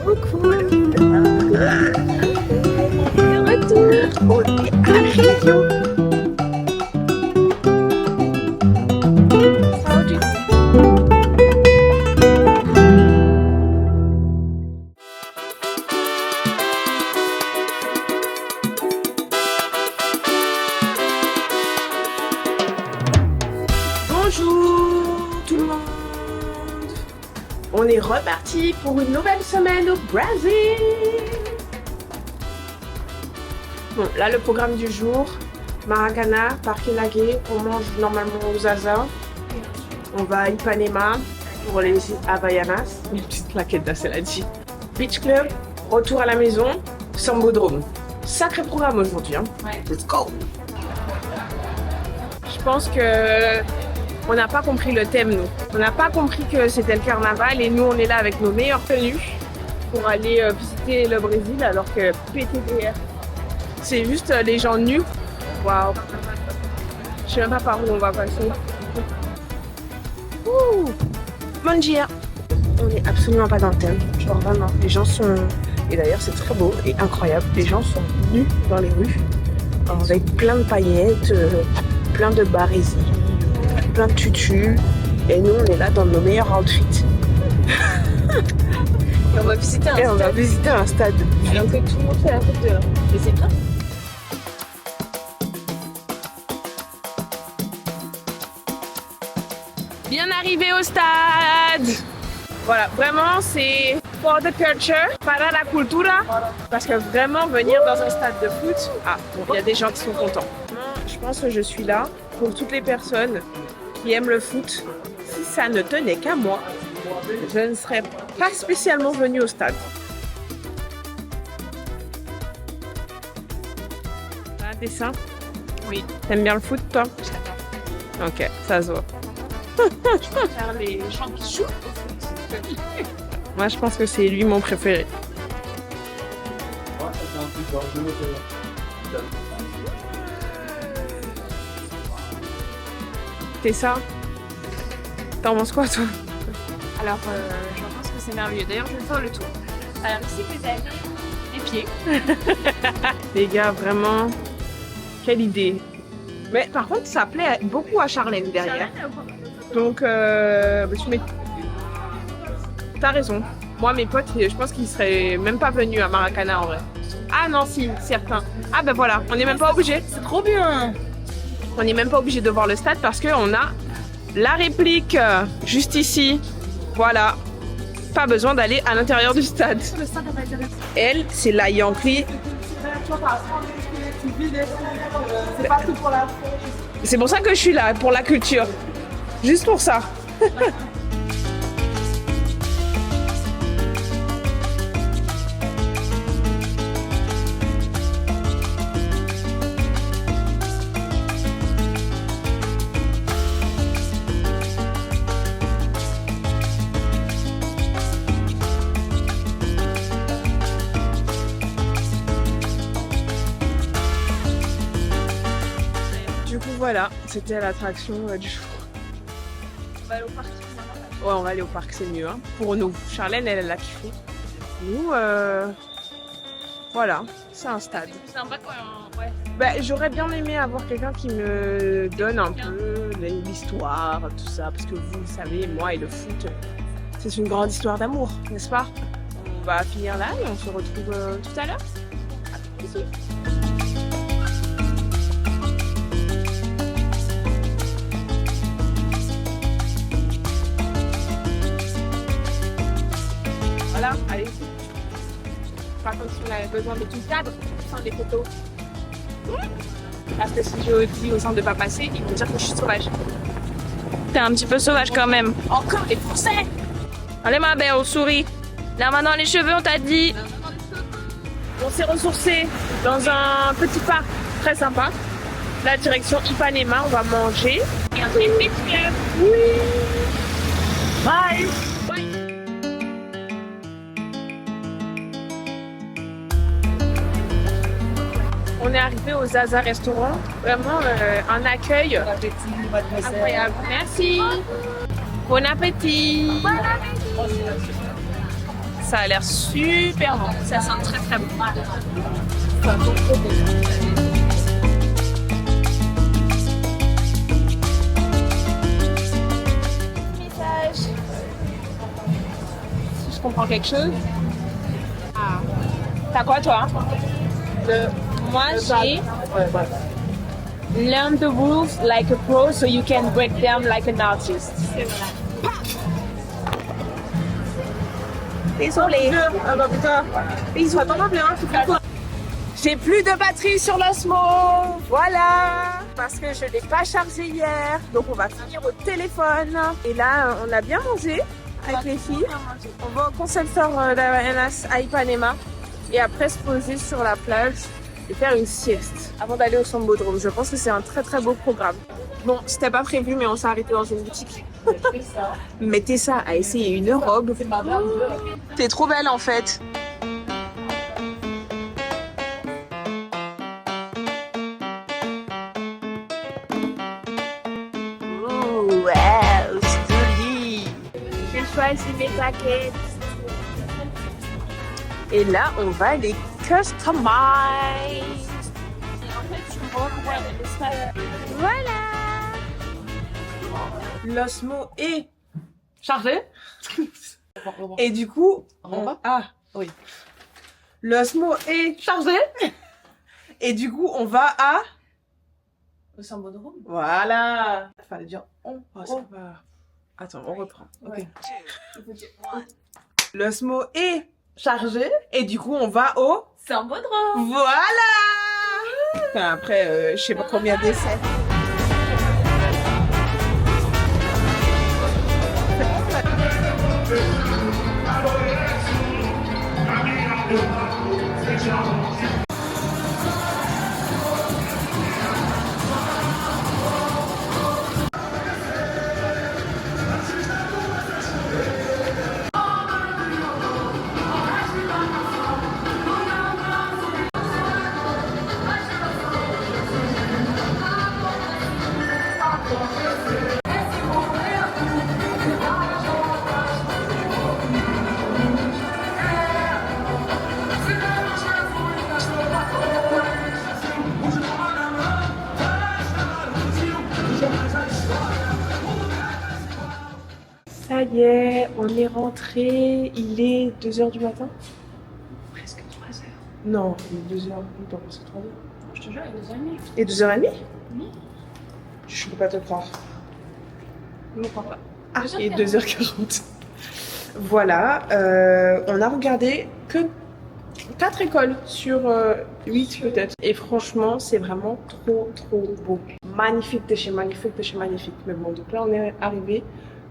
Coucou. Retour. On est à Rio. Saudi. Bonjour tout le monde. On est reparti pour une nouvelle semaine au Brésil. Bon, là le programme du jour, Maracana, Parque Lagué, on mange normalement aux Zaza. On va à Ipanema pour les Havaianas, une petite claquette là, c'est la dit. Beach Club, retour à la maison, Sambodrome. Sacré programme aujourd'hui, hein. Ouais. Let's go. Je pense que on n'a pas compris le thème, nous. On n'a pas compris que c'était le carnaval et nous, on est là avec nos meilleures tenues pour aller visiter le Brésil alors que PTDR, c'est juste les gens nus. Waouh. Je sais même pas par où on va passer. Ouh. Bon dia. On n'est absolument pas dans le thème. Genre vraiment, les gens sont... Et d'ailleurs, c'est très beau et incroyable. Les gens sont nus dans les rues avec plein de paillettes, plein de barésies, plein de tutus, et nous on est là dans nos meilleurs outfits. Et on va visiter un Et stade. on va visiter un stade. Alors que tout le monde fait la fête dehors. Mais c'est bien. Bien arrivé au stade. Voilà, vraiment c'est for the culture, para la cultura, parce que vraiment venir dans un stade de foot, bon, il y a des gens qui sont contents. Je pense que je suis là pour toutes les personnes qui aiment le foot. Si ça ne tenait qu'à moi, je ne serais pas spécialement venue au stade. Un dessin? Oui. T'aimes bien le foot, toi? J'adore. Ok, ça se voit. Je préfère les gens qui jouent au foot. Moi, je pense que c'est lui mon préféré. C'est ça? T'en penses quoi, toi? Alors, je pense que c'est merveilleux. D'ailleurs, je vais faire le tour. Alors, ici, vous avez les pieds. Les gars, vraiment, quelle idée. Mais par contre, ça plaît beaucoup à Charlène derrière. Donc, tu mets... T'as raison. Moi, mes potes, je pense qu'ils seraient même pas venus à Maracana en vrai. Ah non, si, certains. Ah ben voilà, on n'est même pas obligé. C'est trop bien. On n'est même pas obligé de voir le stade parce qu'on a la réplique juste ici. Voilà. Pas besoin d'aller à l'intérieur du stade. Le stade va être... Elle, c'est la Yankee. C'est pas tout pour la... C'est pour ça que je suis là, pour la culture. Juste pour ça. Du coup, voilà, c'était l'attraction du jour. On va aller au parc. Ouais, on va aller au parc, c'est mieux. Hein. Pour nous. Charlène, elle a kiffé. Nous, voilà, c'est un stade. C'est un bac, ouais. Bah, j'aurais bien aimé avoir quelqu'un qui me donne un peu l'histoire, tout ça, parce que vous le savez, moi et le foot, c'est une grande histoire d'amour, n'est-ce pas? On va finir là et on se retrouve tout à l'heure. À tout de suite. Voilà, allez. Par contre, si on a besoin de tout cadre, sans les photos. Parce que si je dis aux gens de ne pas passer, ils vont dire que je suis sauvage. T'es un petit peu sauvage quand même. Encore les Français! Allez ma belle, on sourit. La main dans les cheveux, on t'a dit. On s'est ressourcé dans un petit parc très sympa. La direction Ipanema, on va manger. Et après, oui! Bye! Bye! On est arrivé au Zaza Restaurant. Vraiment un accueil incroyable. Merci! Bon appétit! Ça a l'air super bon. Ça sent très très bon. Message. Si je comprends quelque chose. Ah. T'as quoi toi? Moi j'ai learn the rules like a pro so you can break them like an artist. C'est vrai. Désolé. Ah bah putain. Ils sont attendant bien. J'ai plus de batterie sur l'Osmo. Voilà. Parce que je l'ai pas chargé hier. Donc on va finir au téléphone. Et là, on a bien mangé avec les filles. On va au concept store d'Havaianas à Ipanema. Et après se poser sur la plage et faire une sieste avant d'aller au Sambodrome. Je pense que c'est un très très beau programme. Bon, c'était pas prévu, mais on s'est arrêté dans une boutique. Mais Tessa a essayé une robe. T'es trop belle en fait. Oh, wow, c'est joli. J'ai choisi mes paquets. Et là, on va les customize. Voilà. L'Osmo est chargé. Et du coup, oui. L'Osmo est chargé. Et du coup, on va à Au Sambodrome. Voilà. Fallait dire on. Attends, on reprend. Ok. L'Osmo est chargé. Et du coup, on va au Sambodrome. Voilà. Enfin, après, je sais pas combien d'essais. Ça y est, on est rentré. Il est 2h du matin. Presque 3 heures. Non, il est 2h. Pas presque 3h. Je te jure, il est 2h30. Et 2h30? Oui. Je peux pas te croire. Je ne crois pas. Ah, et 2h40. Voilà, on a regardé que 4 écoles sur 8 peut-être. Et franchement, c'est vraiment trop beau. Magnifique de chez magnifique de chez magnifique. Mais bon, donc là on est arrivé.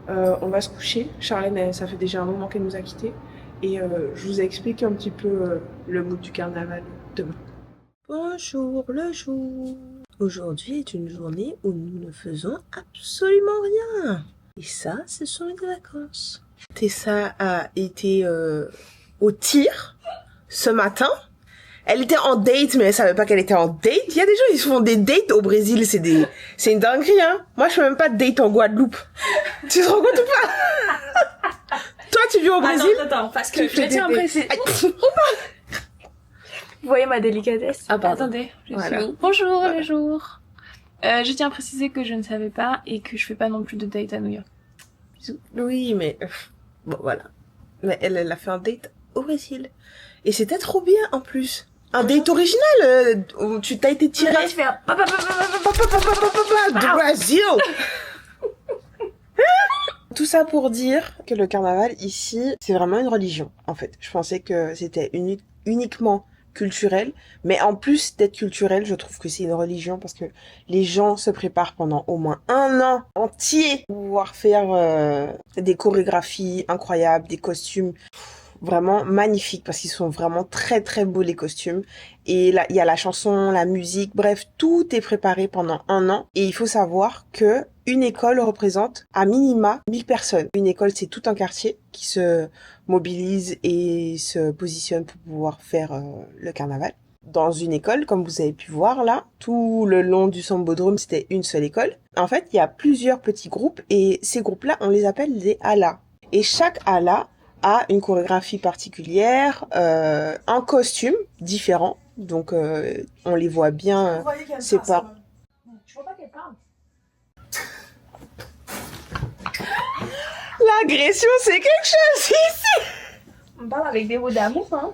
On va se coucher. Charlène, ça fait déjà un moment qu'elle nous a quittés. Et je vous explique un petit peu le mood du carnaval demain. Bonjour le jour. Aujourd'hui est une journée où nous ne faisons absolument rien. Et ça, ce sont les vacances. Tessa a été au tir ce matin. Elle était en date, mais elle savait pas qu'elle était en date. Il y a des gens, ils se font des dates au Brésil, c'est une dinguerie, hein. Moi, je fais même pas de date en Guadeloupe. Tu te rends compte ou pas? Toi, tu vis au Brésil? Attends, parce que je tiens à préciser. Vous voyez ma délicatesse? Ah, pardon. Attendez, Voilà. Bonjour les jours. Je tiens à préciser que je ne savais pas et que je fais pas non plus de date à New York. Bisous. Oui, mais bon, voilà. Mais elle a fait un date au Brésil. Et c'était trop bien, en plus. Un date original, où tu t'as été tiré. Je fais un Du Brésil. Tout ça pour dire que le carnaval ici, c'est vraiment une religion, en fait. Je pensais que c'était uniquement culturel, mais en plus d'être culturel, je trouve que c'est une religion parce que les gens se préparent pendant au moins 1 an entier pour pouvoir faire des chorégraphies incroyables, des costumes vraiment magnifiques parce qu'ils sont vraiment très beaux les costumes. Et là, il y a la chanson, la musique, bref, tout est préparé pendant 1 an. Et il faut savoir que une école représente à minima 1000 personnes. Une école, c'est tout un quartier qui se mobilise et se positionne pour pouvoir faire le carnaval. Dans une école, comme vous avez pu voir là, tout le long du Sambodrome, c'était une seule école. En fait, il y a plusieurs petits groupes et ces groupes-là, on les appelle des alas. Et chaque ala a une chorégraphie particulière, un costume différent. Donc, on les voit bien. C'est pas... Je vois pas qu'elle parle. L'agression, c'est quelque chose ici. On parle avec des mots d'amour, hein.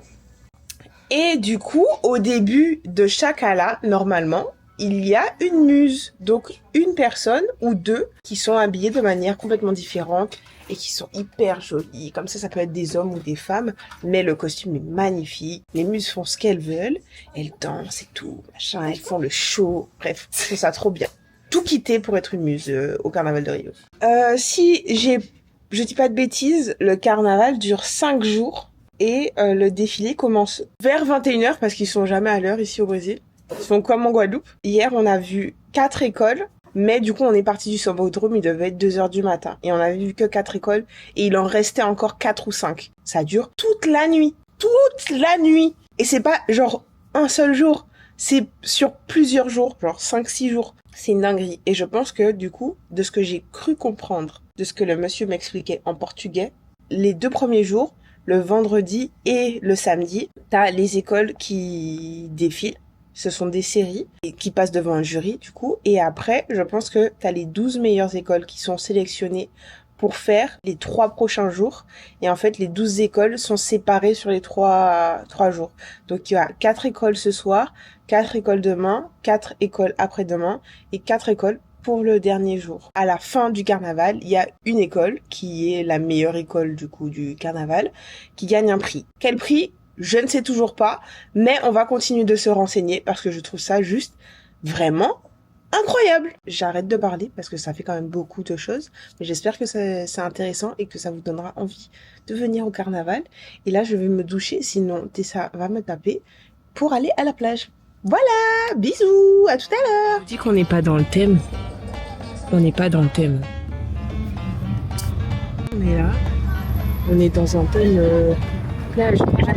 Et du coup, au début de chaque gala, normalement, il y a une muse. Donc, une personne ou deux qui sont habillées de manière complètement différente et qui sont hyper jolies. Comme ça peut être des hommes ou des femmes, mais le costume est magnifique. Les muses font ce qu'elles veulent. Elles dansent et tout, machin. Elles font le show. Bref, c'est ça trop bien. Tout quitter pour être une muse au carnaval de Rio. Je dis pas de bêtises, le carnaval dure 5 jours et le défilé commence vers 21h parce qu'ils sont jamais à l'heure ici au Brésil. Ils sont comme en Guadeloupe. Hier, on a vu 4 écoles, mais du coup, on est parti du Sambodrome, il devait être 2h du matin. Et on avait vu que 4 écoles et il en restait encore 4 ou 5. Ça dure toute la nuit. Toute la nuit. Et c'est pas genre un seul jour. C'est sur plusieurs jours, genre 5-6 jours. C'est une dinguerie. Et je pense que, du coup, de ce que j'ai cru comprendre, de ce que le monsieur m'expliquait en portugais, les 2 premiers jours, le vendredi et le samedi, t'as les écoles qui défilent. Ce sont des séries qui passent devant un jury, du coup. Et après, je pense que t'as les 12 meilleures écoles qui sont sélectionnées pour faire les 3 prochains jours. Et en fait, les 12 écoles sont séparées sur les 3 jours. Donc, il y a 4 écoles ce soir, 4 écoles demain, 4 écoles après-demain et 4 écoles pour le dernier jour. À la fin du carnaval, il y a une école qui est la meilleure école du coup du carnaval qui gagne un prix. Quel prix? Je ne sais toujours pas, mais on va continuer de se renseigner parce que je trouve ça juste vraiment incroyable. J'arrête de parler parce que ça fait quand même beaucoup de choses, mais j'espère que c'est intéressant et que ça vous donnera envie de venir au carnaval. Et là, je vais me doucher, sinon Tessa va me taper pour aller à la plage. Voilà, bisous, à tout à l'heure. On dit qu'on n'est pas dans le thème. On n'est pas dans le thème. On est là. On est dans un thème plage. Ah,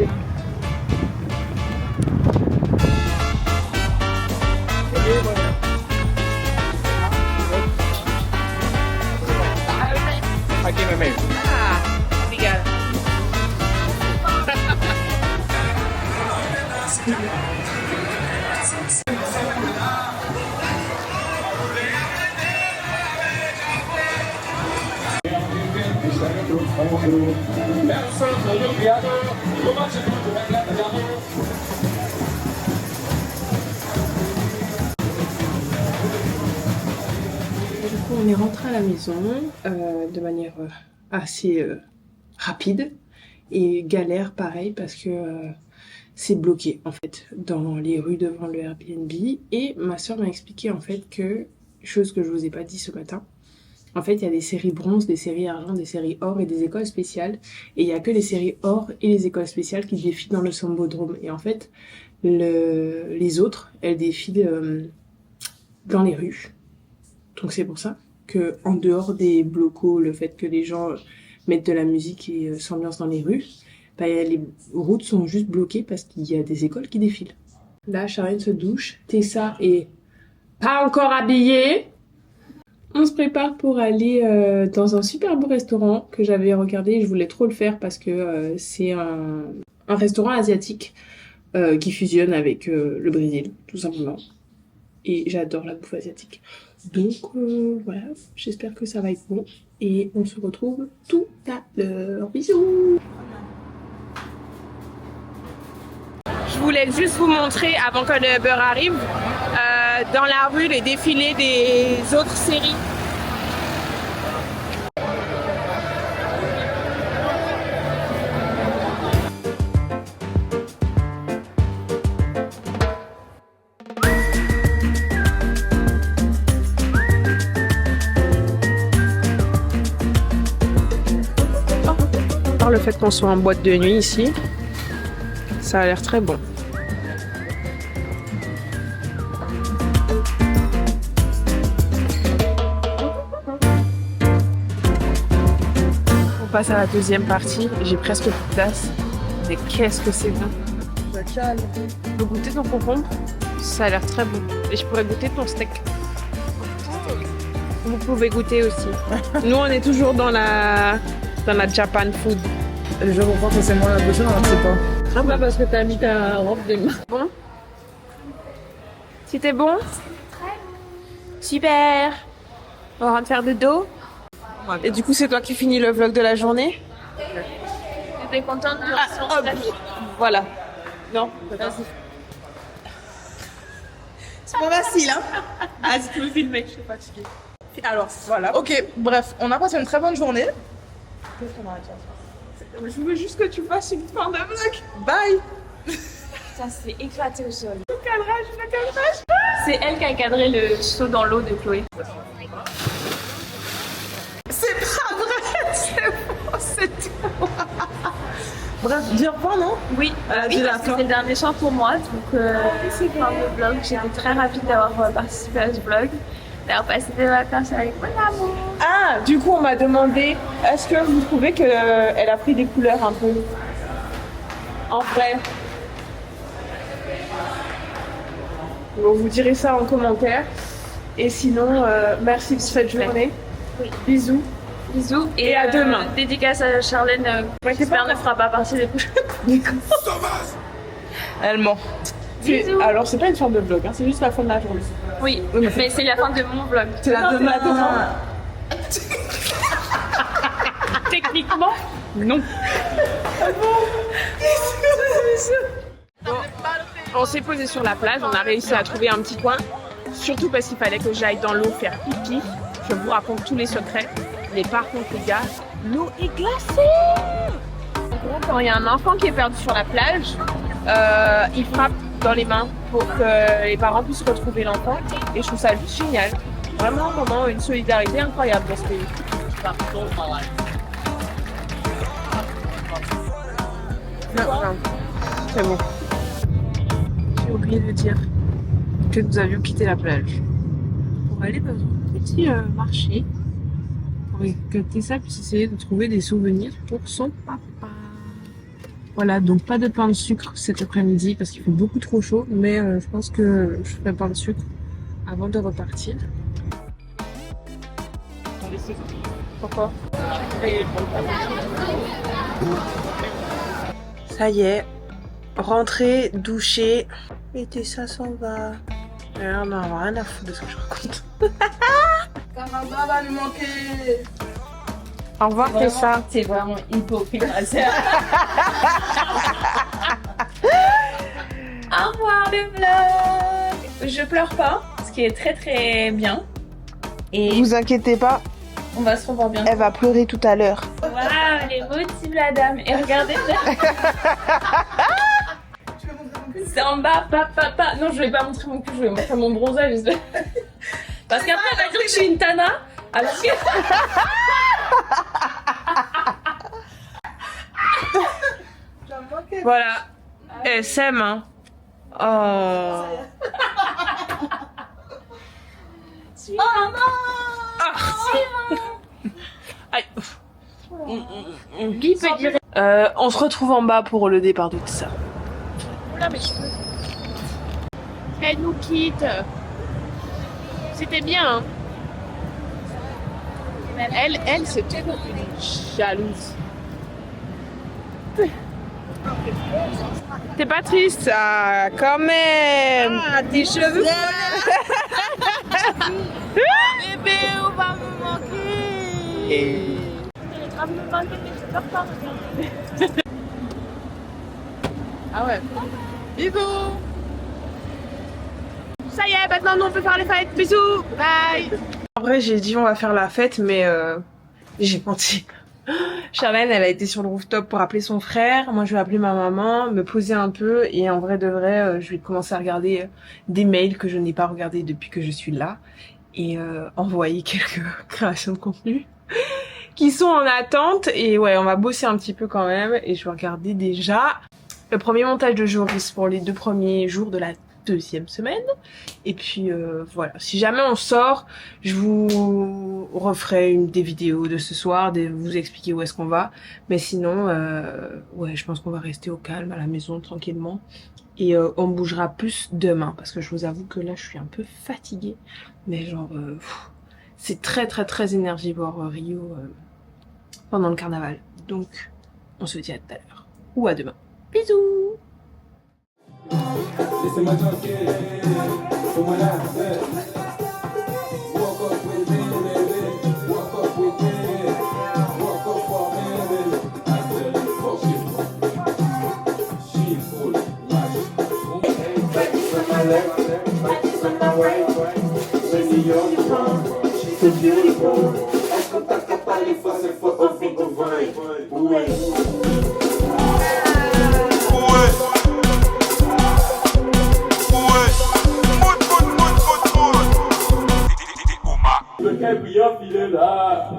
obrigada. Du coup, on est rentré à la maison de manière assez rapide et galère pareil parce que c'est bloqué en fait dans les rues devant le Airbnb. Et ma soeur m'a expliqué en fait que, chose que je vous ai pas dit ce matin, en fait il y a des séries bronze, des séries argent, des séries or et des écoles spéciales, et il y a que les séries or et les écoles spéciales qui défilent dans le Sambodrome. Et en fait les autres elles défilent dans les rues. Donc c'est pour ça que, en dehors des blocos, le fait que les gens mettent de la musique et s'ambiancent dans les rues, bah, les routes sont juste bloquées parce qu'il y a des écoles qui défilent. Là, Charlène se douche, Tessa est pas encore habillée. On se prépare pour aller dans un super beau restaurant que j'avais regardé. Je voulais trop le faire parce que c'est un restaurant asiatique qui fusionne avec le Brésil, tout simplement. Et j'adore la bouffe asiatique. Donc voilà, j'espère que ça va être bon. Et on se retrouve tout à l'heure. Bisous! Je voulais juste vous montrer, avant que le beurre arrive, dans la rue, les défilés des autres séries. Le fait qu'on soit en boîte de nuit ici, ça a l'air très bon. On passe à la deuxième partie. J'ai presque plus de place. Mais qu'est-ce que c'est bon! Tu peux goûter ton concombre? Ça a l'air très bon. Et je pourrais goûter ton steak. Vous pouvez goûter aussi. Nous, on est toujours dans la Japan food. Je comprends que c'est moi la prochaine, on ne sait pas. Ah bah parce que t'as mis ta robe de main. Bon. C'était bon? Super. On va faire de dos. Et du coup, c'est toi qui finis le vlog de la journée? J'étais contente de Hop. Voilà. Non, Vas-y. C'est pas facile, hein. Ah, si tu veux filmer, je suis fatiguée. Alors, voilà. Ok, bref, on a passé une très bonne journée. Qu'est-ce qu'on a à dire? Je veux juste que tu fasses une fin de vlog. Bye. Ça se fait éclater au sol. Le cadrage. C'est elle qui a cadré le saut dans l'eau de Chloé. C'est pas vrai, c'est bon, c'est tout. Bref, dire pas, non? Oui, dis la parce que fin. c'est le dernier soir pour moi, donc c'est fin de vlog. J'étais très ravie d'avoir participé à ce vlog, d'avoir passé des vacances avec mon amour. Ah, du coup, on m'a demandé, est-ce que vous trouvez qu'elle a pris des couleurs un peu en vrai? Bon, vous direz ça en commentaire. Et sinon, merci de cette journée. Oui. Bisous. Bisous Et à demain. Dédicace à Charlène, qui j'espère ne fera pas partie des prochaines. Elle ment. Bisous. Alors, c'est pas une fin de vlog, hein, c'est juste la fin de la journée. Oui, mais c'est la fin de mon vlog. C'est la Non, demain. c'est la demain. Techniquement, non. Bon, on s'est posé sur la plage, on a réussi à trouver un petit coin. Surtout parce qu'il fallait que j'aille dans l'eau faire pipi. Je vous raconte tous les secrets. Mais par contre, les gars, l'eau est glacée. En gros, quand il y a un enfant qui est perdu sur la plage, il frappe dans les mains pour que les parents puissent retrouver l'enfant. Et je trouve ça juste génial. Vraiment, un moment, une solidarité incroyable dans ce pays. Non, c'est bon. J'ai oublié de dire que nous avions quitté la plage pour aller dans un petit marché pour que Tessa puisse essayer de trouver des souvenirs pour son papa. Voilà, donc pas de pain de sucre cet après-midi parce qu'il fait beaucoup trop chaud, mais je pense que je ferai pain de sucre avant de repartir. Pourquoi? Ça y est, rentrée, douchée, et Tessa s'en va. On n'a rien à foutre de ce que je raconte. Canada va nous manquer. Au revoir Tessa. C'est vraiment hypocrite. Au revoir le vlog. Je pleure pas, ce qui est très très bien. Et Vous inquiétez pas, on va se revoir bientôt. elle va pleurer tout à l'heure. Waouh, elle est motive la dame. Et regardez c'est en bas, papa. Non, je vais pas montrer mon cul, je vais montrer mon bronzage. J'espère. Parce qu'après, elle va dire que je suis une tana. Alors que... Voilà, elle s'aime, hein. Oh. Aïe. Guy peut dire... On se retrouve en bas pour le départ de Tessa. Oula, mes cheveux. Elle nous quitte. C'était bien. Hein. Elle, c'est trop une jalouse. T'es pas triste, ah, quand même. Ah, tes cheveux. Bébé, on va me manquer. Ah ouais. Bisous. Ça y est, maintenant nous on peut faire les fêtes. Bisous. Bye. En vrai, j'ai dit on va faire la fête, mais j'ai menti. Charlène, elle a été sur le rooftop pour appeler son frère. Moi, je vais appeler ma maman, me poser un peu. Et en vrai de vrai, je vais commencer à regarder des mails que je n'ai pas regardés depuis que je suis là. Et envoyer quelques créations de contenu qui sont en attente. Et ouais, on va bosser un petit peu quand même. Et je vais regarder déjà le premier montage de Joris pour les 2 premiers jours de la 2e semaine. Et puis voilà, si jamais on sort, je vous referai des vidéos de ce soir, de vous expliquer où est-ce qu'on va. Mais sinon, ouais, je pense qu'on va rester au calme à la maison tranquillement. Et on bougera plus demain parce que je vous avoue que là je suis un peu fatiguée. Mais genre, c'est très énergivore Rio pendant le carnaval. Donc On se dit à tout à l'heure. Ou à demain. Bisous.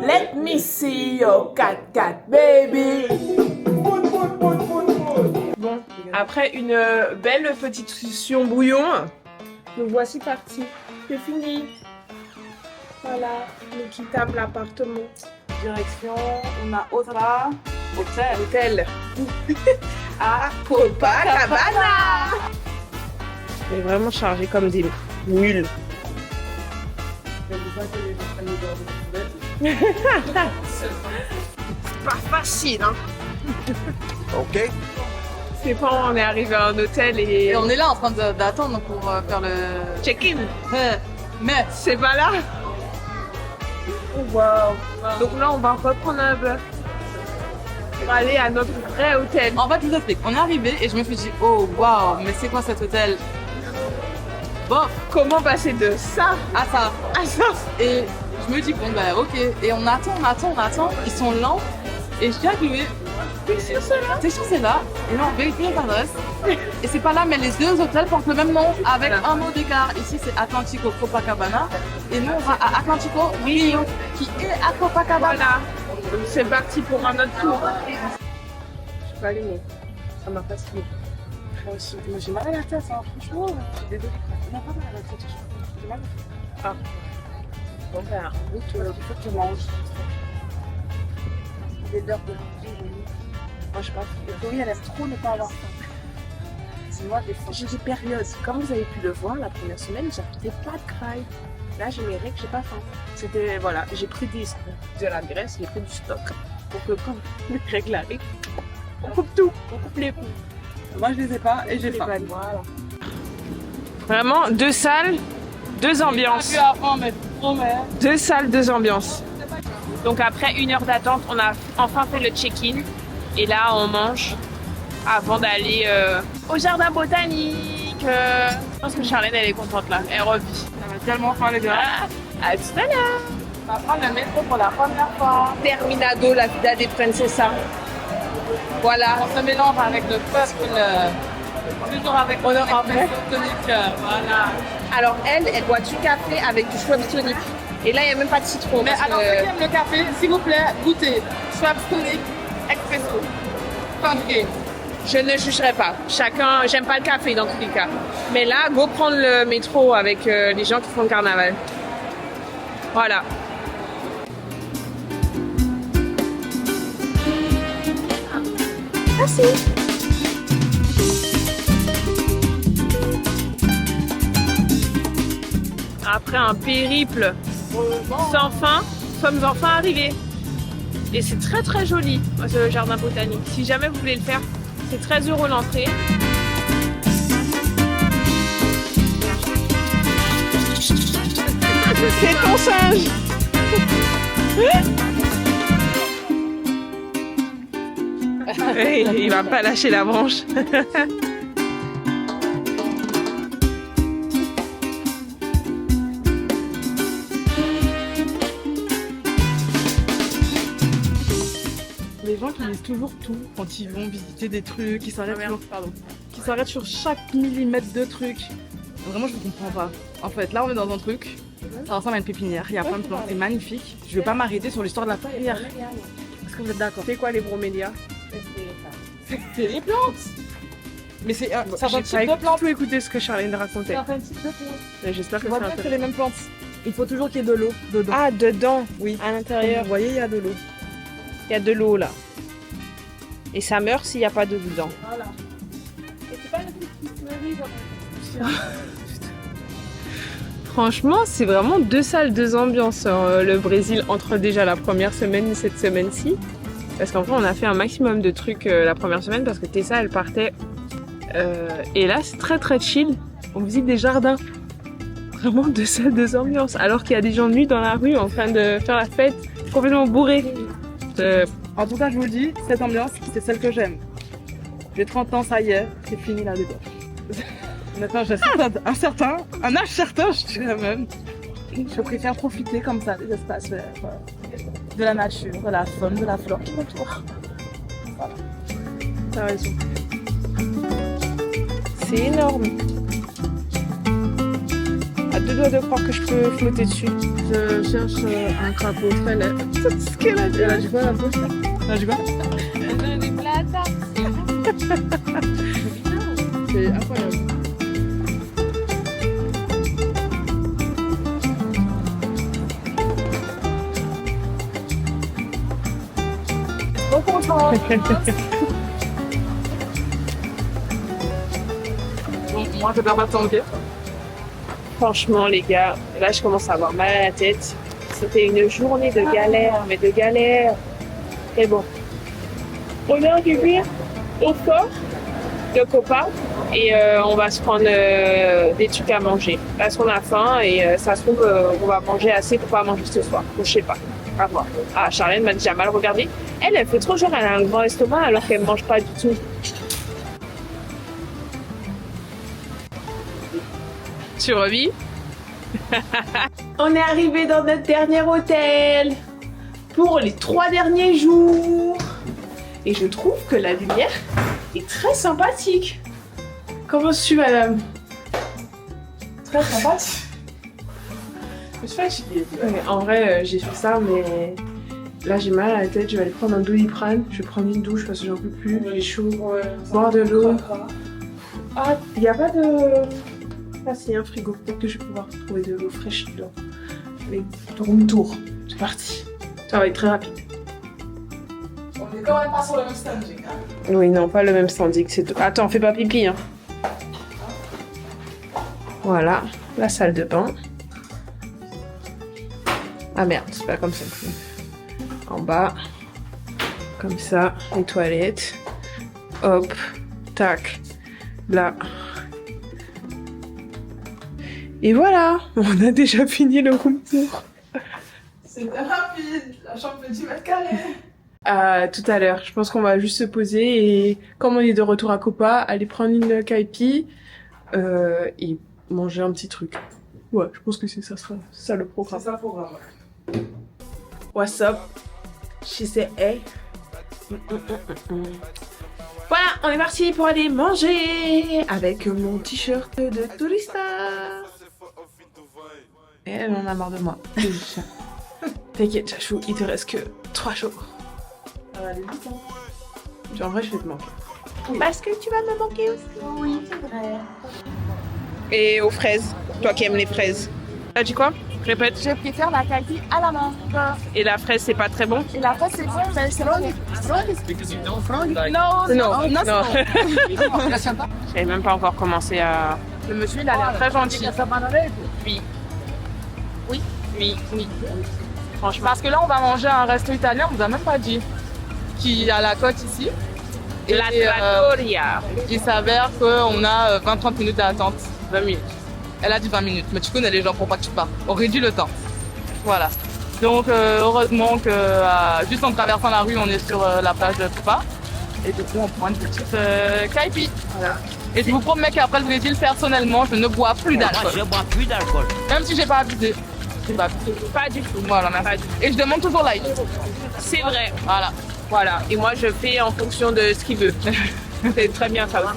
Let me see your cat, baby. Bon, après une belle petite session bouillon, nous voici partis. C'est fini. Voilà, nous quittons l'appartement. Direction, on a Otra, hôtel. Hôtel. À Copacabana. On est vraiment chargés comme des mules. C'est pas facile, hein. Ok. C'est quand on est arrivé à un hôtel et Et on est là en train d'attendre pour faire le check-in. Mais C'est pas là. Oh, wow. Donc là, on va reprendre un bus pour aller à notre vrai hôtel. en fait, je vous explique. On est arrivé et je me suis dit, oh waouh, mais c'est quoi cet hôtel? Bon, Comment passer de ça à ça. à ça? Et je me dis, bon, bah ok. Et on attend. Ils sont lents. Et je dis à Chloé, t'es sûr c'est là? Et là, on vérifie notre adresse. Et c'est pas là, mais les deux hôtels portent le même nom avec un mot d'écart. Ici, c'est Atlantico Copacabana. Et nous, on va à Atlantico Rio, qui est à Copacabana. Voilà. Donc c'est parti pour un autre tour. Je sais pas les mots. Ça m'a fatigué. Moi aussi, moi j'ai mal à la tête, hein. Franchement. Je suis désolée. On a pas mal à la tête. J'ai mal à la tête. Bon ben, Il faut que je mange. Il est l'heure de manger. Moi, je pense que Chloé, elle aime trop ne pas avoir faim. C'est moi, des fois. j'ai des périodes. Comme vous avez pu le voir, la première semaine, j'arrêtais pas de crailler. Là, j'ai mes règles, j'ai pas faim. C'était, voilà, j'ai pris de la graisse, j'ai pris du stock. Pour que quand mes règles arrivent, on coupe tout, on coupe les coups. Moi, je les ai pas et j'ai faim. Voilà. Vraiment, 2 salles, 2 ambiances. J'ai à faim, mais trop, mais. 2 salles, 2 ambiances. Donc après 1 heure d'attente, on a enfin fait le check-in. Et là, on mange avant d'aller au jardin botanique. Je pense que Charlène, elle est contente là. Elle revit. Ça va tellement faim, les gars. À tout à l'heure. On va prendre le métro pour la première fois. Terminado, la vida des princesas. Voilà. On se mélange avec le peuple. Toujours avec On aura fait. tonique. Voilà. Alors elle boit du café avec du Schweppes tonic. Et là, il n'y a même pas de citron. Mais parce alors, que- ceux qui aiment le café, s'il vous plaît, goûtez. Schweppes tonic, expresso. Funky. Je ne jugerai pas. Chacun, j'aime pas le café dans tous les cas. Mais là, go prendre le métro avec les gens qui font le carnaval. Voilà. Merci. Après un périple sans fin, sommes enfin arrivés. Et c'est très très joli, ce jardin botanique. Si jamais vous voulez le faire, c'est 13 € l'entrée. C'est ton singe. Il va pas lâcher la branche. Les gens qui lisent toujours tout quand ils vont visiter des trucs, qui s'arrêtent sur, Pardon. qui s'arrêtent sur chaque millimètre de truc. Vraiment, je ne comprends pas. En fait, là, on est dans un truc. Ça ressemble à une pépinière. Il y a plein de plantes. C'est magnifique. Je vais pas m'arrêter sur l'histoire de la pépinière. Est-ce que vous êtes d'accord? C'est quoi les bromélias? C'est les plantes. Mais c'est un certain J'ai type pas de plantes. tout écouté ce que Charlène racontait. Certain type de plantes. Mais j'espère que Tu vois c'est bien que c'est intéressant. les mêmes plantes. Il faut toujours qu'il y ait de l'eau dedans. Ah, dedans, oui. à Comme l'intérieur. vous voyez, il y a de l'eau. Il y a de l'eau là. Et ça meurt s'il n'y a pas d'eau dedans. Voilà. Et c'est pas le truc qui se marie, Franchement, c'est vraiment 2 salles, 2 ambiances. Le Brésil entre déjà la première semaine et cette semaine-ci. Parce qu'en fait, on a fait un maximum de trucs la première semaine parce que Tessa, elle partait. Et là, c'est très très chill. On visite des jardins. Vraiment deux salles, deux ambiances. Alors qu'il y a des gens nus dans la rue en train de faire la fête, complètement bourrés. En tout cas, je vous le dis, cette ambiance, c'est celle que j'aime. J'ai 30 ans, ça y est, c'est fini là-dedans. Maintenant, j'ai un âge certain, je dirais même. Je préfère profiter comme ça des espaces verts, de la nature, de la faune, de la flore qui m'entoure. Voilà. T'as raison. C'est énorme. À deux doigts de croire que je peux flotter dessus. Je cherche un crapaud très laid. C'est ce qu'elle a dit. Elle a du quoi la bouche là? Elle a du quoi? C'est incroyable. Trop content. Bon, moi je perds pas de temps, ok? Franchement, les gars, là, je commence à avoir mal à la tête. C'était une journée de galère, mais de galère. Et bon, on est arrivé au fort de Copa et on va se prendre des trucs à manger. Parce qu'on a faim et ça se trouve on va manger assez pour pas manger ce soir. Donc, je sais pas. À voir. Ah, Charlène m'a déjà mal regardé. Elle fait trop genre, elle a un grand estomac alors qu'elle mange pas du tout. Tu revis? On est arrivé dans notre dernier hôtel pour les 3 derniers jours. Et je trouve que la lumière est très sympathique. Comment suis madame? Très sympathique. Je suis fatiguée. En vrai, j'ai fait ça, mais là j'ai mal à la tête. Je vais aller prendre un Doliprane. Je vais prendre une douche parce que j'en peux plus. J'ai chaud. Boire de l'eau. Ah, il n'y a pas de... Ah, c'est un frigo. Peut-être que je vais pouvoir trouver de l'eau fraîche dedans. Allez, room tour. C'est parti. Ça va être très rapide. On est quand même pas sur le même standing. Hein. Oui, non, pas le même standing. Attends, fais pas pipi. Hein. Voilà, la salle de bain. Ah merde, c'est pas comme ça. En bas. Comme ça, les toilettes. Hop, tac. Là. Et voilà, on a déjà fini le room tour. C'était rapide, la chambre fait 10 mètres carrés. Tout à l'heure, je pense qu'on va juste se poser et comme on est de retour à Copa, aller prendre une kaipi et manger un petit truc. Ouais, je pense que ça sera ça le programme. C'est ça le programme. What's up? She said hey. Voilà, on est parti pour aller manger avec mon t-shirt de tourista. Et elle en a marre de moi. T'inquiète, Chachou, il te reste que 3 jours. Allez, vite, hein. En vrai, je vais te manquer. Parce que tu vas me manquer aussi. Oui, c'est vrai. Et aux fraises, toi qui aimes les fraises. T'as dit quoi? Répète. Je préfère la kaki à la mangue. Et la fraise, c'est pas très bon? Et la fraise, c'est bon, mais c'est bon. Non. Je n'avais même pas encore commencé à... Le monsieur, il a l'air très gentil. Oui. Franchement. Parce que là, on va manger à un resto italien, on vous a même pas dit. Qui est à la côte ici. Et La trattoria. il s'avère qu'on a 20-30 minutes d'attente. 20 minutes. Elle a dit 20 minutes, mais tu connais les gens pour pas que tu partes. On réduit le temps. Voilà. Donc, heureusement que juste en traversant la rue, on est sur la plage de Copa. Et du coup, on prend une petite kaipi. Voilà. Et je vous promets qu'après le Brésil, personnellement, je ne bois plus d'alcool. Moi, je bois plus d'alcool. Même si j'ai pas abusé. Pas du tout. Voilà, merci. Et je demande toujours light. C'est vrai. Voilà. Et moi, je fais en fonction de ce qu'il veut. C'est très bien ça aussi.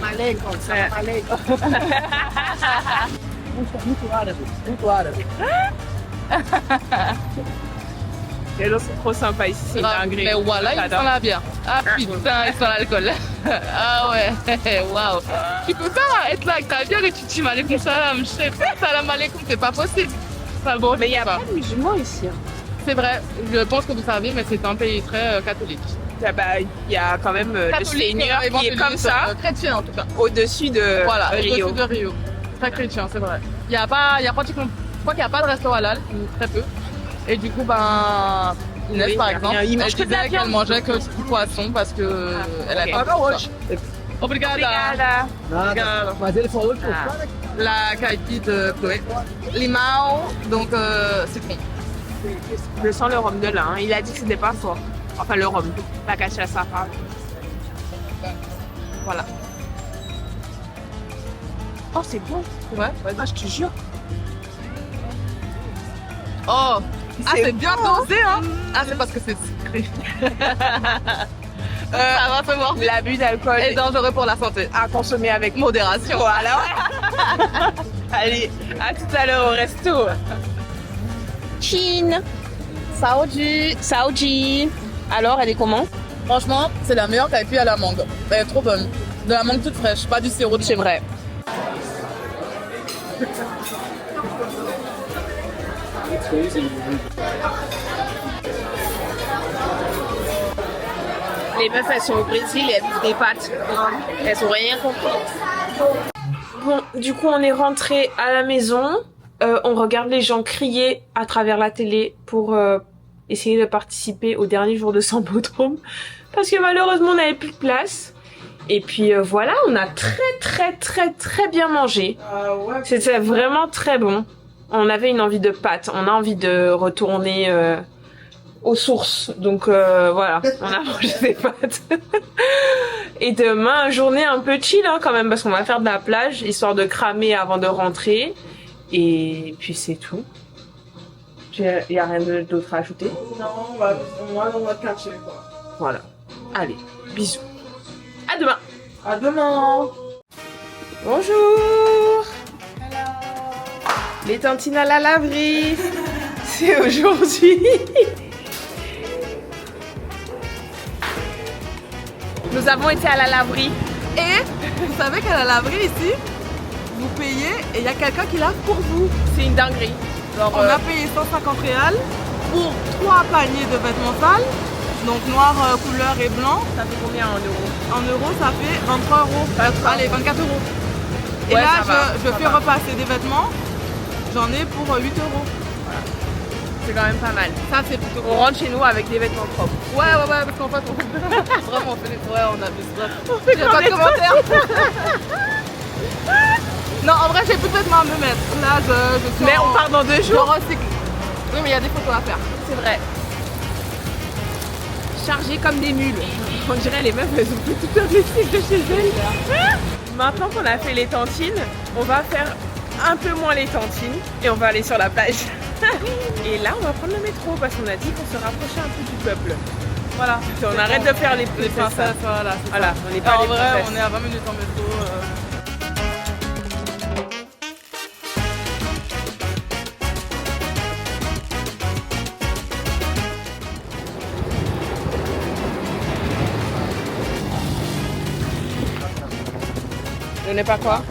Les gens sont trop sympas ici, c'est dingue. Mais voilà, ils sont la bière. Ah putain, ils sont l'alcool. Ah ouais, waouh. Tu peux pas être là avec ta bière et tu dis malekoum salam. Je sais pas, salam alaikum, c'est pas possible. Enfin bon, Mais il n'y a pas de musulmans ici. C'est vrai, je pense que vous savez, mais c'est un pays très catholique. Il y a quand même le Seigneur qui est comme ça, chrétien en tout cas. au-dessus de Voilà, Rio. au-dessus de Rio. Très chrétien, c'est vrai. Il y a pratiquement, je crois qu'il n'y a pas de resto halal, ou très peu. Et du coup, ben, Inès, Oui, par y a exemple, rien. Il elle mange que de la disait qu'elle viande. mangeait que du poisson parce que elle a ok. pas de ça. Obrigada. Obrigada. Nada. Mas ele falou que Ah. La caipi de Chloé. Limao, donc citron. Je sens le rhum de là. Hein. Il a dit que c'était pas fort. Enfin, le rhum. La cachaça. Pardon. Voilà. Oh, c'est bon. Ouais. Ah, je te jure. Oh, c'est bien bon. dosé, hein. Ah, c'est parce que c'est sucré. Ça va se voir. L'abus d'alcool Et dangereux pour la santé. à consommer avec Modération. Voilà. Allez, à tout à l'heure au resto. Chine. Saoudi. Saoudi. Alors, elle est comment? Franchement, c'est la meilleure caipi à la mangue. Elle est trop bonne. De la mangue toute fraîche, pas du sirop de C'est vrai. Les meufs, elles sont au Brésil et elles bouffent des pâtes. Elles ont rien compris. Bon, du coup, on est rentré à la maison. On regarde les gens crier à travers la télé pour essayer de participer au dernier jour de Sambodrome. Parce que malheureusement, on n'avait plus de place. Et puis voilà, on a très bien mangé. C'était vraiment très bon. On avait une envie de pâtes. On a envie de retourner aux sources. Donc voilà, on a mangé des pâtes. Et demain, journée un peu chill hein, quand même, parce qu'on va faire de la plage, histoire de cramer avant de rentrer. Et puis c'est tout. Il n'y a rien d'autre à ajouter. Non, on va dans notre quartier, quoi. Voilà. Allez, bisous. À demain. À demain. Bonjour. Les tantines à la laverie. C'est aujourd'hui. Nous avons été à la laverie. Et vous savez qu'à la laverie ici, vous payez et il y a quelqu'un qui lave pour vous. C'est une dinguerie. Genre, On a payé 150 réals pour 3 paniers de vêtements sales, donc noir, couleur et blanc. ça fait combien en euros? En euros, ça fait 23 euros. Allez, 24 euros. Et Ouais, là, ça va, je ça fais va. repasser des vêtements. J'en ai pour 8 euros. C'est quand même pas mal. Ça, c'est plutôt On rentre chez nous avec des vêtements propres. Ouais, parce qu'en fait, vraiment, on fait les... Ouais, on abuse. Bref. fait J'ai pas de commentaires. Non, en vrai, j'ai plus de vêtements à me mettre. Là, je suis Mais en... on part dans 2 Je jours. recycle. Oui, mais il y a des photos à faire. C'est vrai. Chargées comme des mules. On dirait les meufs, elles ont fait tout un lessive de chez elles. Maintenant qu'on a fait les tantines, on va faire un peu moins les tantines et on va aller sur la plage. Et là, on va prendre le métro parce qu'on a dit qu'on se rapprochait un peu du peuple. Voilà. On arrête de faire les Les princesses. princesses, voilà. c'est Voilà, on n'est ça. pas En les vrai, princesses. on est à 20 minutes en métro. Je n'ai pas quoi.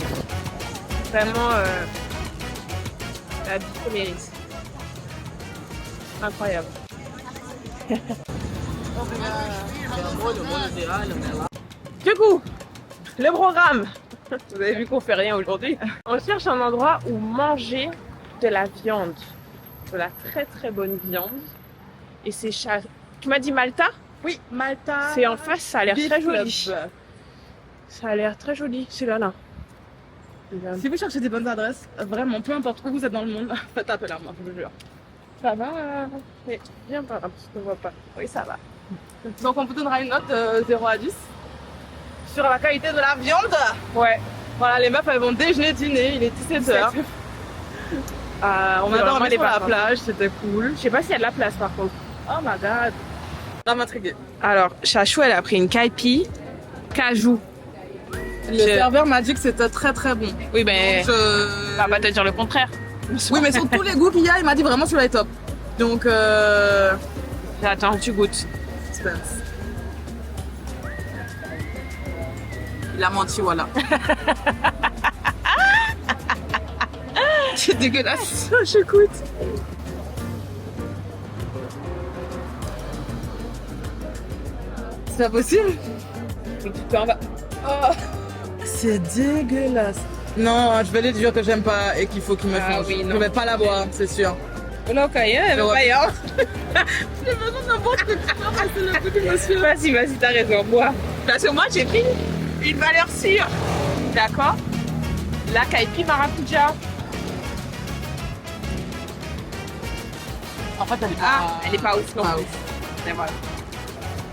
Vraiment, la vie qu'on mérite. Incroyable. Du coup, le programme. Vous avez vu qu'on fait rien aujourd'hui. On cherche un endroit où manger de la viande. De la très bonne viande. Et c'est Tu m'as dit Malta? Oui, Malta. C'est en face, ça a l'air Beef très Club. joli. Ça a l'air très joli, c'est là. Si vous cherchez des bonnes adresses, vraiment, peu importe où vous êtes dans le monde, faites appel à moi, je vous jure. Ça va? Mais viens par là, parce qu'on ne voit pas. Oui, ça va. Donc, on vous donnera une note de 0 à 10 sur la qualité de la viande. Ouais. Voilà, les meufs, elles vont déjeuner, dîner, il est 17h. On a dormi sur la plage, c'était cool. Je sais pas s'il y a de la place par contre. Oh my god. Ça m'a intriguée. Alors, Chachou, elle a pris une caipi cajou. Le serveur m'a dit que c'était très bon. Oui, ben, Donc, on va pas te dire le contraire. Oui, mais sur tous les goûts qu'il y a, il m'a dit vraiment celui-là est top. Donc, Attends, tu goûtes. suspense. Il a menti, voilà. C'est dégueulasse. Je goûte. C'est pas possible. Oh. C'est dégueulasse. Non, je vais lui dire que j'aime pas et qu'il faut qu'il me Ah change. oui, non. Je vais pas la boire, c'est sûr. Non, Kaya, Ouais. J'ai besoin d'un bon truc. C'est le coup du monsieur. Vas-y, t'as raison, bois. Parce que moi, j'ai pris une valeur sûre. D'accord? La Kaipi Maracuja. En fait, elle est Ah, elle est pas ouf non pas plus. ouf. Mais voilà.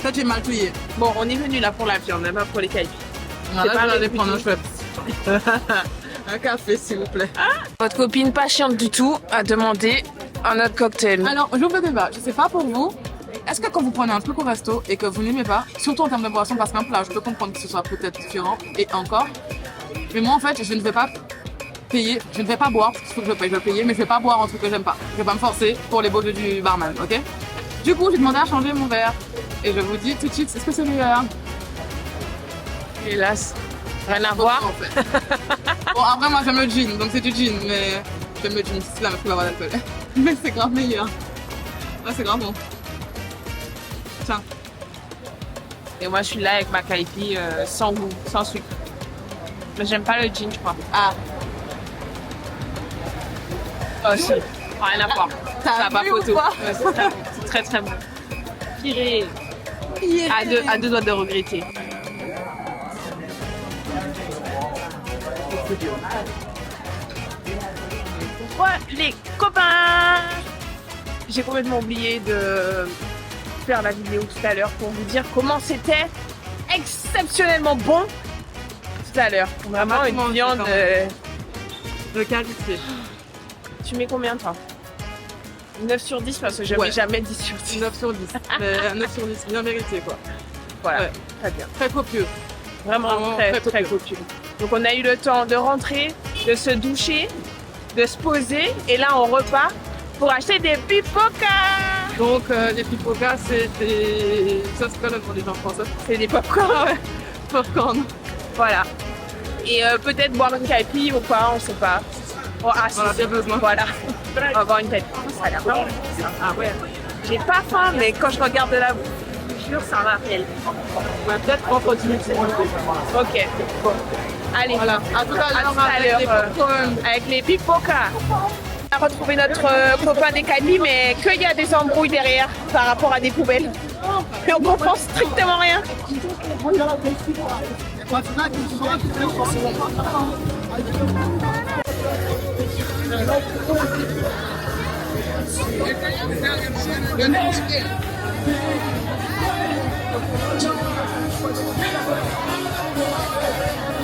Toi, tu es mal plié. Bon, on est venu là pour la viande, même pas pour les Kaipi. Là, pas je vais aller les prendre un Schweppes. Un café, s'il vous plaît. Votre copine pas chiante du tout a demandé un autre cocktail. Alors, j'ouvre le débat. Je sais pas pour vous. Est-ce que quand vous prenez un truc au resto et que vous n'aimez pas, surtout en termes de boisson, parce qu'un plat, je peux comprendre que ce soit peut-être différent et encore. Mais moi, en fait, je ne vais pas payer, je ne vais pas boire, parce qu'il faut que je paye, je vais payer, mais je vais pas boire un truc que j'aime pas. Je vais pas me forcer pour les beaux yeux du barman, ok? Du coup, j'ai demandé à changer mon verre. Et je vous dis tout de suite, est-ce que c'est meilleur? Hélas, rien à voir. En fait. Bon, après, moi, j'aime le gin, donc c'est du gin, mais j'aime le gin, c'est la meuf qui va avoir l'alcool. Mais c'est grave meilleur. Ouais, c'est grave bon. Tiens. Et moi, je suis là avec ma Kaipi sans goût, sans sucre. Mais j'aime pas le gin, je crois. Ah, Oh, si. Rien à voir. Ça t'as n'a pas vu ou photo. pas? Ouais, c'est très très bon. Piré. À deux doigts de regretter. Voilà les copains. J'ai complètement oublié de faire la vidéo tout à l'heure pour vous dire comment c'était exceptionnellement bon tout à l'heure. Vraiment Ah, une comment viande. c'est de qualité. Tu mets combien toi? 9 sur 10 parce que je Ouais. mets jamais 10 sur 10. 9 sur 10. Mais 9 sur 10, bien mérité quoi. Voilà, Ouais. très bien. Très copieux. Vraiment Vraiment très, très très copieux. Donc on a eu le temps de rentrer, de se doucher, de se poser et là on repart pour acheter des pipocas. Donc, les pipocas, c'est des. Ça, c'est quoi le nom des gens en français? C'est des popcorn. Ouais, popcorn. Voilà. Et peut-être boire une caipi ou pas, on sait pas. Oh, ah, si, Voilà, bien besoin. voilà. On va boire une caipi. Ça a l'air vraiment bon. Ah ouais. J'ai pas faim, mais quand je regarde de la bouffe, je jure, ça m'appelle. Ouais, peut-être qu'on continue. Ok. Bon. Allez. Voilà. À tout à l'heure avec avec les popcorn. avec les pipocas. On a retrouvé notre copain des Kaipi, mais qu'il y a des embrouilles derrière par rapport à des poubelles. Et on comprend strictement rien.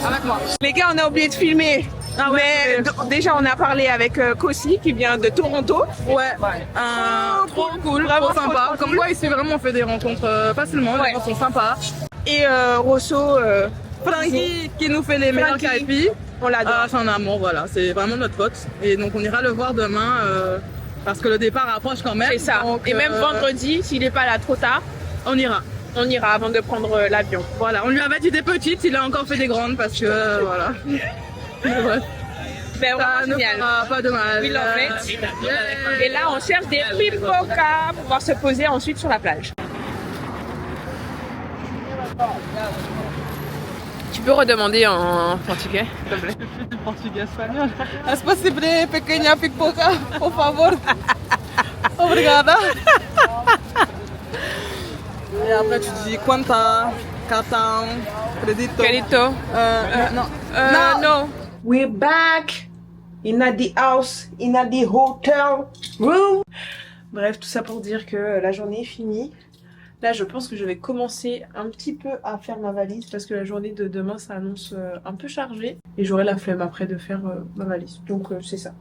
Avec moi. Les gars, on a oublié de filmer. Ah ouais, Mais déjà, on a parlé avec Kossi qui vient de Toronto. Ouais, trop cool, Vraiment trop sympa. trop Comme cool. quoi, il s'est vraiment fait des rencontres facilement, Ouais. les gens sont sympas. Et Rosso, Frankie qui nous fait les meilleurs Frankie. Kaipi. on l'adore. Ah, c'est un amour, voilà, c'est vraiment notre pote. Et donc, on ira le voir demain parce que le départ approche quand même. C'est ça. Donc, Et même vendredi, s'il n'est pas là trop tard, on ira. on ira avant de prendre l'avion. Voilà, on lui avait dit des petites, il a encore fait des grandes parce que voilà. Mais bref, Ben, ça vraiment ne génial. fera pas de mal. We love it. Yeah. Et là, on cherche des pipocas pour pouvoir se poser ensuite sur la plage. Tu peux redemander en portugais, s'il te plaît? Portugais espagnol. Es posible, pequeña pipoca, por favor. Obrigada. Et après, tu dis quanta, cartão, credito. Calito. Non. No. We're back in the house, in the hotel room. Bref, tout ça pour dire que la journée est finie. Là, je pense que je vais commencer un petit peu à faire ma valise parce que la journée de demain s'annonce un peu chargée et j'aurai la flemme après de faire ma valise. Donc c'est ça.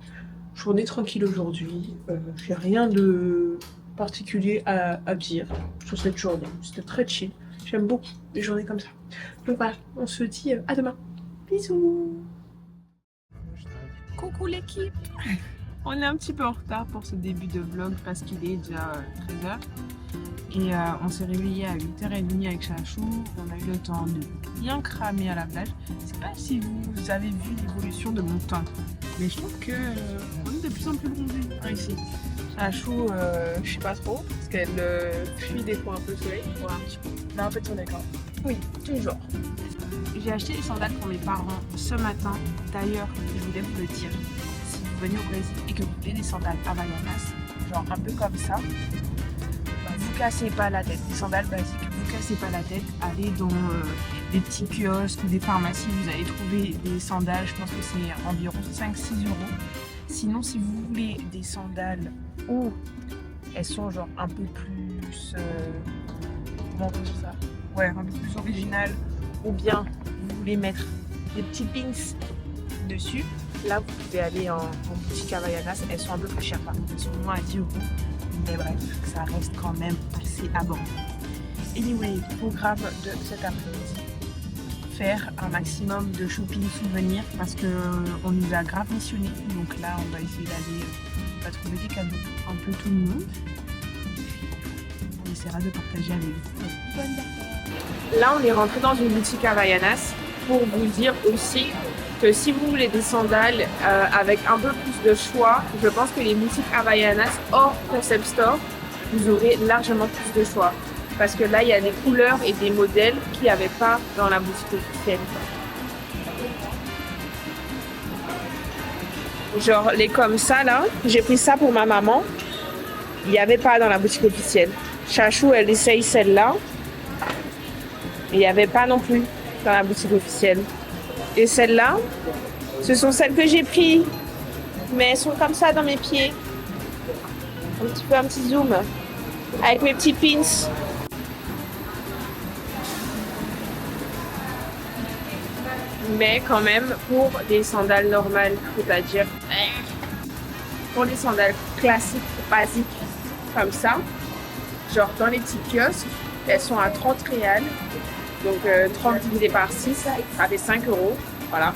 Journée tranquille aujourd'hui. J'ai rien de particulier à dire sur cette journée. C'était très chill. J'aime beaucoup les journées comme ça. Donc voilà, on se dit à demain. Bisous. Coucou l'équipe. On est un petit peu en retard pour ce début de vlog parce qu'il est déjà 13h. Et on s'est réveillé à 8h30 avec Chachou. On a eu le temps de bien cramer à la plage. Je sais pas si vous avez vu l'évolution de mon teint, mais je trouve que on est de plus en plus bronzé ici. Chachou, je sais pas trop, parce qu'elle fuit des fois un peu le soleil. Voilà, un petit peu. Mais en fait, on est d'accord. Oui, toujours. J'ai acheté des sandales pour mes parents ce matin. D'ailleurs, je voulais vous le dire. Si vous venez au Brésil et que vous voulez des sandales Havaianas, genre un peu comme ça. Vous cassez pas la tête, des sandales basiques, vous cassez pas la tête, allez dans des petits kiosques ou des pharmacies, vous allez trouver des sandales, je pense que c'est environ 5-6 euros. Sinon, si vous voulez des sandales où elles sont genre un peu plus... comment on peut dire ça? Ouais, un peu plus originales, ou bien vous voulez mettre des petits pins dessus, là vous pouvez aller en boutique Havaianas, elles sont un peu plus chères par contre, elles sont moins à 10 euros, mais bref, ça reste quand même assez abordable. Anyway, programme de cet après-midi, faire un maximum de shopping souvenirs parce qu'on nous a grave missionné, donc là on va essayer d'aller trouver des cadeaux un peu tout le monde. On essaiera de partager avec vous. Là on est rentré dans une boutique Havaianas pour vous dire aussi que si vous voulez des sandales avec un peu plus de choix, je pense que les boutiques Havaianas hors concept store, vous aurez largement plus de choix. Parce que là, il y a des couleurs et des modèles qu'il n'y avait pas dans la boutique officielle. Genre les comme ça là, j'ai pris ça pour ma maman. Il n'y avait pas dans la boutique officielle. Chachou, elle essaye celle-là. Il n'y avait pas non plus dans la boutique officielle. Et celles-là, ce sont celles que j'ai prises. Mais elles sont comme ça dans mes pieds. Un petit zoom. Avec mes petits pins. Mais quand même, pour des sandales normales, c'est-à-dire pour les sandales classiques, basiques, comme ça, genre dans les petits kiosques, elles sont à 30 réals. Donc 30 divisé par 6, ça fait 5 euros. Voilà.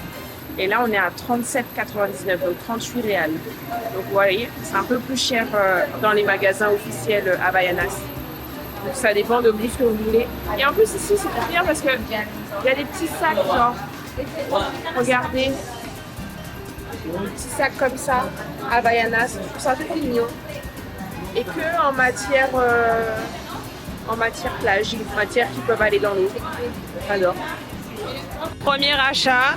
Et là, on est à 37,99, donc 38 réals. Donc vous voyez, c'est un peu plus cher dans les magasins officiels Havaianas. Donc ça dépend de vous ce que vous voulez. Et en plus ici, c'est très bien parce qu'il y a des petits sacs, genre, regardez, des petits sacs comme ça, Havaianas, je trouve ça trop mignon. Et que en matière plage, matière qui peuvent aller dans l'eau. J'adore. Premier achat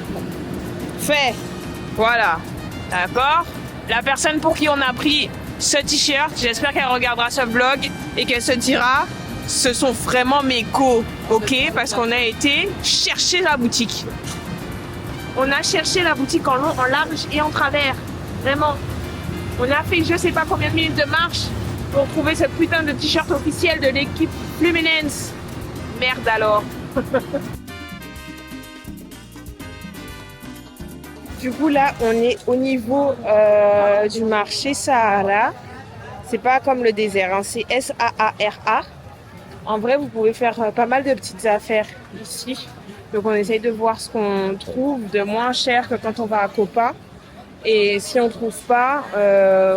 fait. Voilà. D'accord. La personne pour qui on a pris ce t-shirt, j'espère qu'elle regardera ce vlog et qu'elle se dira ce sont vraiment mes co, ok? Parce qu'on a été chercher la boutique. On a cherché la boutique en long, en large et en travers. Vraiment. On a fait je sais pas combien de minutes de marche pour trouver ce putain de t-shirt officiel de l'équipe Fluminense. Merde alors. Du coup là on est au niveau du marché Sahara. C'est pas comme le désert, hein. C'est S-A-A-R-A. En vrai vous pouvez faire pas mal de petites affaires ici. Donc on essaye de voir ce qu'on trouve de moins cher que quand on va à Copa. Et si on trouve pas,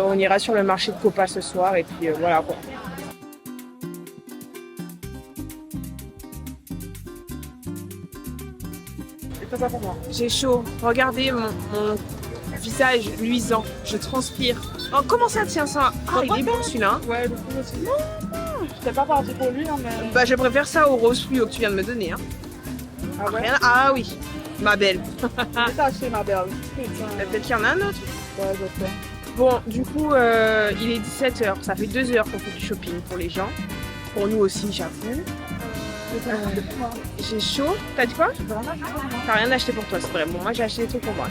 on ira sur le marché de Copa ce soir et puis voilà quoi. J'ai chaud. Regardez mon visage luisant. Je transpire. Oh, comment ça tient ça? Ah, il est bon celui-là. Ouais, le coup aussi. Non, je t'ai pas parti pour lui, hein, mais... Bah, je préfère ça au rose fluo que tu viens de me donner. Hein. Ah ouais? Ah oui, ma belle. J'ai acheté ma belle. Peut-être qu'il y en a un autre. Ouais, je sais. Bon, du coup, il est 17h. Ça fait 2 heures qu'on fait du shopping pour les gens. Pour nous aussi, j'avoue. J'ai chaud. T'as dit quoi? T'as rien acheté pour toi, c'est vrai. Bon, moi j'ai acheté des trucs pour moi.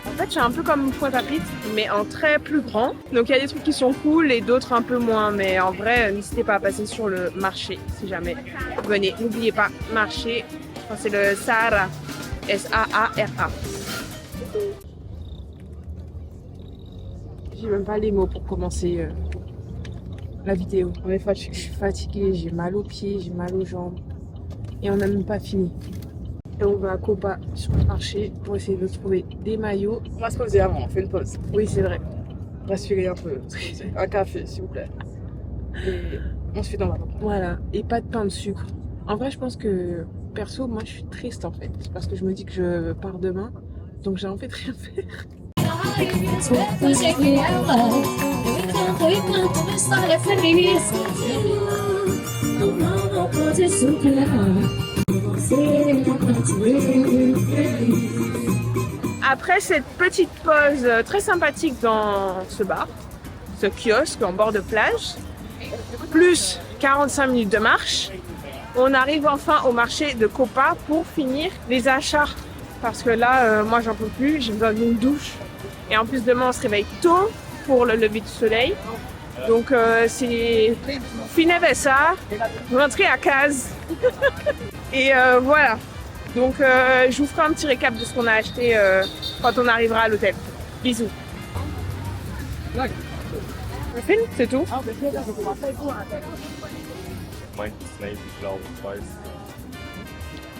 En fait, j'ai un peu comme une pointe à pizza, mais en très plus grand. Donc il y a des trucs qui sont cool et d'autres un peu moins. Mais en vrai, n'hésitez pas à passer sur le marché si jamais. Venez, n'oubliez pas, marché. Enfin, c'est le Sahara. S-A-A-R-A. J'ai même pas les mots pour commencer la vidéo. Je suis fatiguée, j'ai mal aux pieds, j'ai mal aux jambes. Et on n'a même pas fini. Et on va à Copa sur le marché pour essayer de trouver des maillots. On va se poser avant, on fait une pause. Oui, c'est vrai. Respirer un peu. Un café, s'il vous plaît. Et on se fait dans la route. Voilà. Et pas de pain de sucre. En vrai, je pense que, perso, moi, je suis triste en fait. Parce que je me dis que je pars demain. Donc j'ai envie de rien faire. Après cette petite pause très sympathique dans ce bar, ce kiosque en bord de plage, plus 45 minutes de marche, on arrive enfin au marché de Copa pour finir les achats. Parce que là, moi j'en peux plus, j'ai besoin d'une douche. Et en plus demain on se réveille tôt pour le lever du soleil. Donc c'est fine avec ça, rentrer à case. Et voilà. Donc je vous ferai un petit récap de ce qu'on a acheté quand on arrivera à l'hôtel. Bisous. On filme, c'est tout.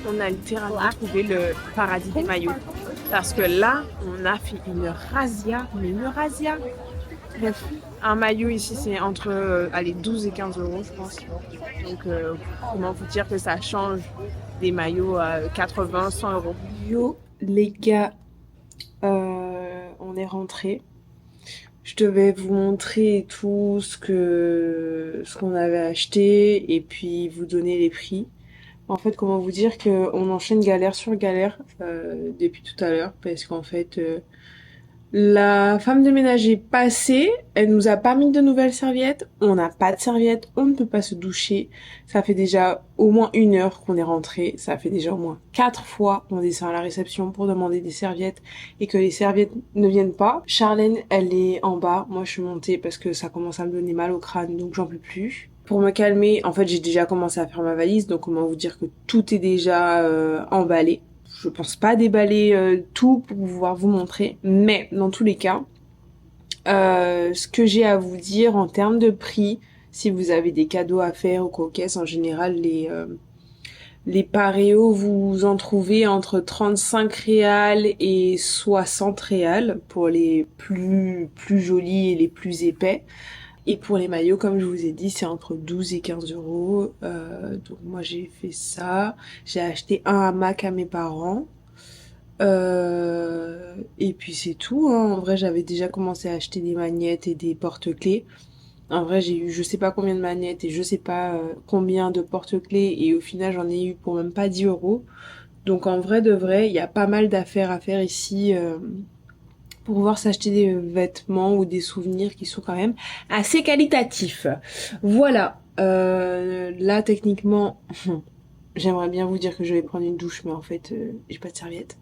On a littéralement trouvé le paradis des maillots. Parce que là, on a fait une razzia. Bref, un maillot ici, c'est entre 12 et 15 euros, je pense. Donc, comment vous dire que ça change des maillots à 80, 100 euros. Yo, les gars, on est rentrés. Je devais vous montrer tout ce qu'on avait acheté et puis vous donner les prix. En fait, comment vous dire qu'on enchaîne galère sur galère depuis tout à l'heure parce qu'en fait, la femme de ménage est passée, elle nous a pas mis de nouvelles serviettes, on n'a pas de serviettes, on ne peut pas se doucher. Ça fait déjà au moins 1 heure qu'on est rentré, ça fait déjà au moins 4 fois qu'on descend à la réception pour demander des serviettes et que les serviettes ne viennent pas. Charlène, elle est en bas, moi je suis montée parce que ça commence à me donner mal au crâne donc j'en peux plus. Pour me calmer, en fait j'ai déjà commencé à faire ma valise, donc comment vous dire que tout est déjà emballé. Je pense pas déballer tout pour pouvoir vous montrer, mais dans tous les cas, ce que j'ai à vous dire en termes de prix, si vous avez des cadeaux à faire au coquesse, en général les paréos, vous en trouvez entre 35 réals et 60 réals pour les plus jolis et les plus épais. Et pour les maillots, comme je vous ai dit, c'est entre 12 et 15 euros. Donc moi j'ai fait ça. J'ai acheté un hamac à mes parents. Et puis c'est tout. Hein. En vrai, j'avais déjà commencé à acheter des magnettes et des porte-clés. En vrai, j'ai eu je sais pas combien de magnettes et je sais pas combien de porte-clés. Et au final, j'en ai eu pour même pas 10 euros. Donc en vrai de vrai, il y a pas mal d'affaires à faire ici. Pour pouvoir s'acheter des vêtements ou des souvenirs qui sont quand même assez qualitatifs. Voilà. Là, techniquement, j'aimerais bien vous dire que je vais prendre une douche, mais en fait, j'ai pas de serviette.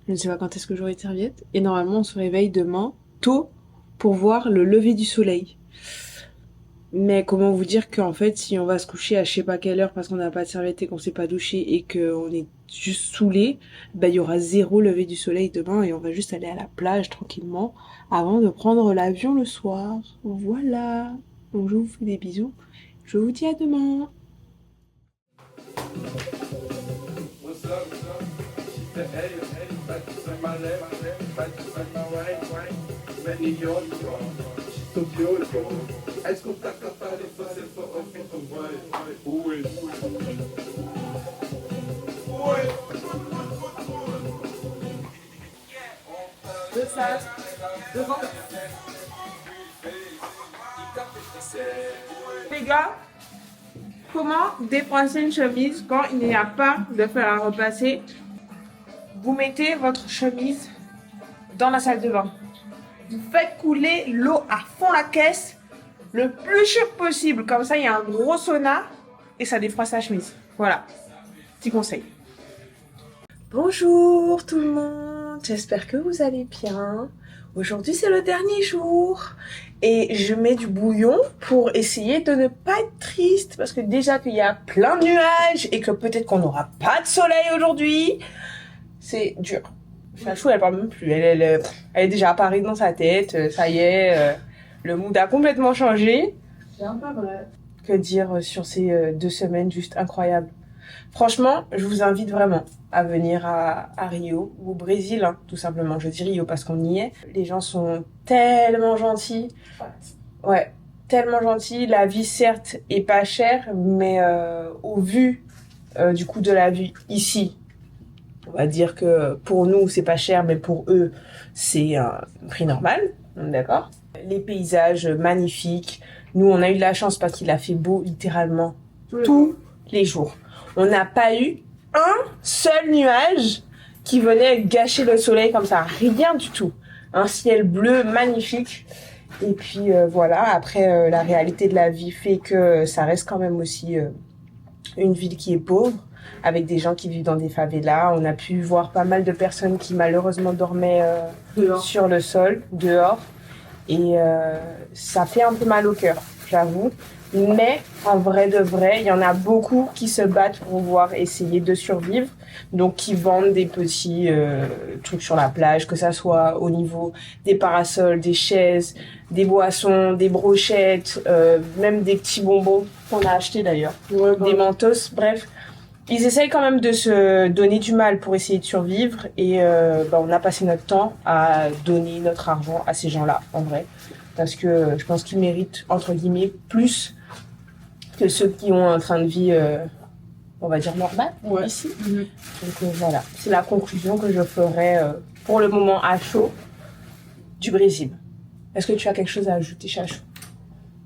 Je ne sais pas quand est-ce que j'aurai de serviette. Et normalement, on se réveille demain tôt pour voir le lever du soleil. Mais comment vous dire qu'en fait, si on va se coucher à je sais pas quelle heure parce qu'on n'a pas de serviette et qu'on s'est pas douché et qu'on est juste saoulé, bah il y aura 0 lever du soleil demain et on va juste aller à la plage tranquillement avant de prendre l'avion le soir. Voilà. Donc je vous fais des bisous. Je vous dis à demain. Les gars, comment dépenser une chemise quand il n'y a pas de fer à repasser? Vous mettez votre chemise dans la salle de bain. Vous faites couler l'eau à fond la caisse le plus chaud possible. Comme ça, il y a un gros sauna et ça défroisse la chemise. Voilà, petit conseil. Bonjour tout le monde, j'espère que vous allez bien. Aujourd'hui c'est le dernier jour et je mets du bouillon pour essayer de ne pas être triste parce que déjà qu'il y a plein de nuages et que peut-être qu'on n'aura pas de soleil aujourd'hui, c'est dur. Chachou, elle parle même plus, elle est déjà apparue dans sa tête, ça y est, le mood a complètement changé. C'est un peu vrai. Que dire sur ces 2 semaines juste incroyables. Franchement, je vous invite vraiment à venir à Rio, ou au Brésil, hein, tout simplement. Je dis Rio parce qu'on y est. Les gens sont tellement gentils. Ouais, tellement gentils. La vie, certes, est pas chère, mais au vu du coût de la vie ici, on va dire que pour nous, c'est pas cher, mais pour eux, c'est un prix normal. D'accord ? Les paysages magnifiques. Nous, on a eu de la chance parce qu'il a fait beau littéralement tous les jours. On n'a pas eu un seul nuage qui venait gâcher le soleil comme ça. Rien du tout. Un ciel bleu magnifique. Et puis voilà, après la réalité de la vie fait que ça reste quand même aussi une ville qui est pauvre, avec des gens qui vivent dans des favelas. On a pu voir pas mal de personnes qui malheureusement dormaient sur le sol, dehors. Et ça fait un peu mal au cœur, j'avoue. Mais en vrai de vrai, il y en a beaucoup qui se battent pour pouvoir essayer de survivre. Donc qui vendent des petits trucs sur la plage, que ça soit au niveau des parasols, des chaises, des boissons, des brochettes, même des petits bonbons qu'on a achetés d'ailleurs, des mentos, bref. Ils essayent quand même de se donner du mal pour essayer de survivre et on a passé notre temps à donner notre argent à ces gens-là, en vrai. Parce que je pense qu'ils méritent, entre guillemets, plus que ceux qui ont un train de vie, on va dire, normal ici. Donc voilà, c'est la conclusion que je ferai pour le moment à chaud du Brésil. Est-ce que tu as quelque chose à ajouter, Chachou?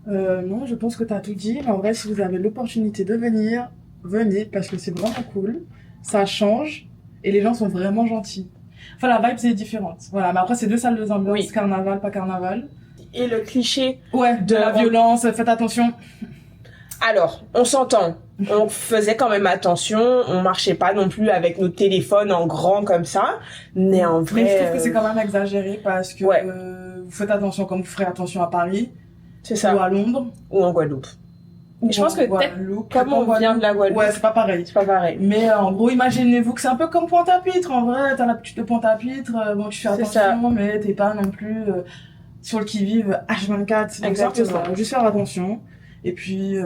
Non, je pense que tu as tout dit. En vrai, si vous avez l'opportunité de venir, venez parce que c'est vraiment cool. Ça change et les gens sont vraiment gentils. Enfin, la vibe, c'est différente. Voilà, mais après, c'est deux salles de ambiance, carnaval, pas carnaval. Et le cliché de la violence, faites attention. Alors, on s'entend. On faisait quand même attention. On marchait pas non plus avec nos téléphones en grand comme ça. Mais en vrai... Mais je trouve que c'est quand même exagéré parce que vous faites attention comme vous ferez attention à Paris. C'est ça. Ou à Londres. Ou en Guadeloupe. Ou je pense que peut-être, comme on vient de la Guadeloupe... Ouais, c'est pas pareil. C'est pas pareil. Mais en gros, imaginez-vous que c'est un peu comme Pointe-à-Pitre. En vrai, t'as l'habitude de Pointe-à-pitre. Bon, tu fais attention, mais t'es pas non plus sur le qui-vive H24. Exactement. Donc, juste faire attention. Et puis,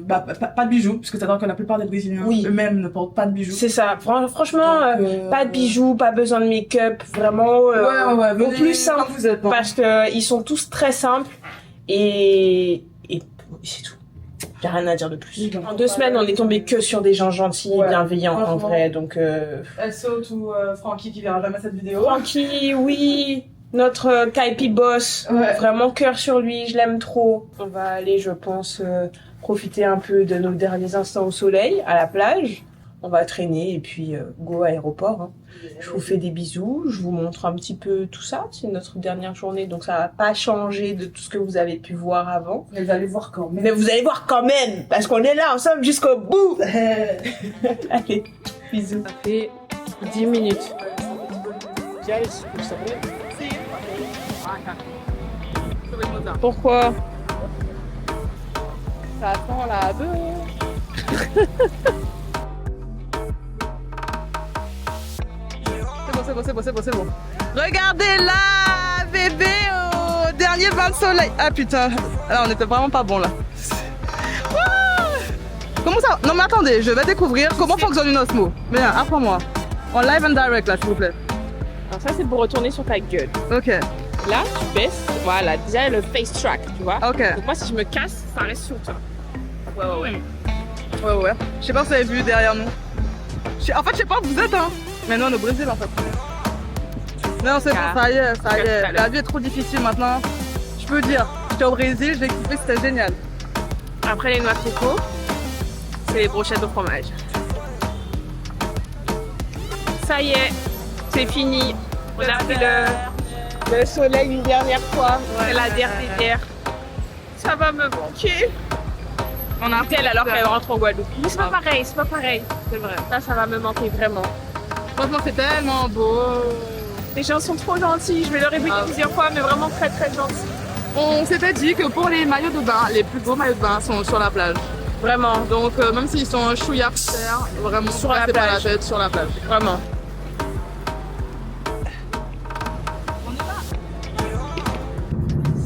pas de bijoux, parce que c'est-à-dire que la plupart des Brésiliens eux-mêmes ne portent pas de bijoux. C'est ça. Franchement, pas de bijoux, pas besoin de make-up, vraiment au plus simple, vous êtes, parce que ils sont tous très simples et c'est tout. J'ai rien à dire de plus. En 2 semaines, on est tombé que sur des gens gentils et bienveillants en vrai, donc. Elle saute ou Francky qui verra jamais cette vidéo. Francky, oui. Notre Kaipi boss, vraiment cœur sur lui, je l'aime trop. On va aller, je pense, profiter un peu de nos derniers instants au soleil, à la plage. On va traîner et puis go à l'aéroport. Hein. Je vous fais des bisous, je vous montre un petit peu tout ça. C'est notre dernière journée, donc ça va pas changer de tout ce que vous avez pu voir avant. Mais vous allez voir quand même. Mais vous allez voir quand même, parce qu'on est là ensemble jusqu'au bout. Allez, bisous. Ça fait 10 minutes. Pourquoi? Ça attend la beuh. C'est bon. Regardez là, bébé, au dernier bain de soleil. Ah putain, là on était vraiment pas bon là. Comment ça? Non mais attendez, je vais découvrir comment fonctionne une osmo. Mais apprends-moi. En live and direct là, s'il vous plaît. Alors ça c'est pour retourner sur ta gueule. Ok. Là, tu baisses, voilà, déjà le face track, tu vois. Ok. Donc moi, si je me casse, ça reste sur toi. Ouais. Je sais pas si vous avez vu derrière nous. En fait, je sais pas où vous êtes, hein. Mais nous, on est au Brésil, en fait. Non, c'est bon, ça y est. La vie est trop difficile maintenant. Je peux dire, j'étais au Brésil, j'ai kiffé, c'était génial. Après les noix de coco, c'est les brochettes au fromage. Ça y est, c'est fini. On a fait le soleil une dernière fois. C'est la dernière. Ça va me manquer. On a elle alors qu'elle rentre en Guadeloupe. Mais c'est pas pareil, c'est vrai. Ça va me manquer vraiment. Franchement, c'est tellement beau. Les gens sont trop gentils. Je vais le répéter plusieurs fois, mais vraiment très très gentils. On s'était dit que pour les maillots de bain, les plus beaux maillots de bain sont sur la plage. Vraiment. Donc même s'ils sont chouïa par terre, vraiment sur la plage. Pas la tête sur la plage. Vraiment.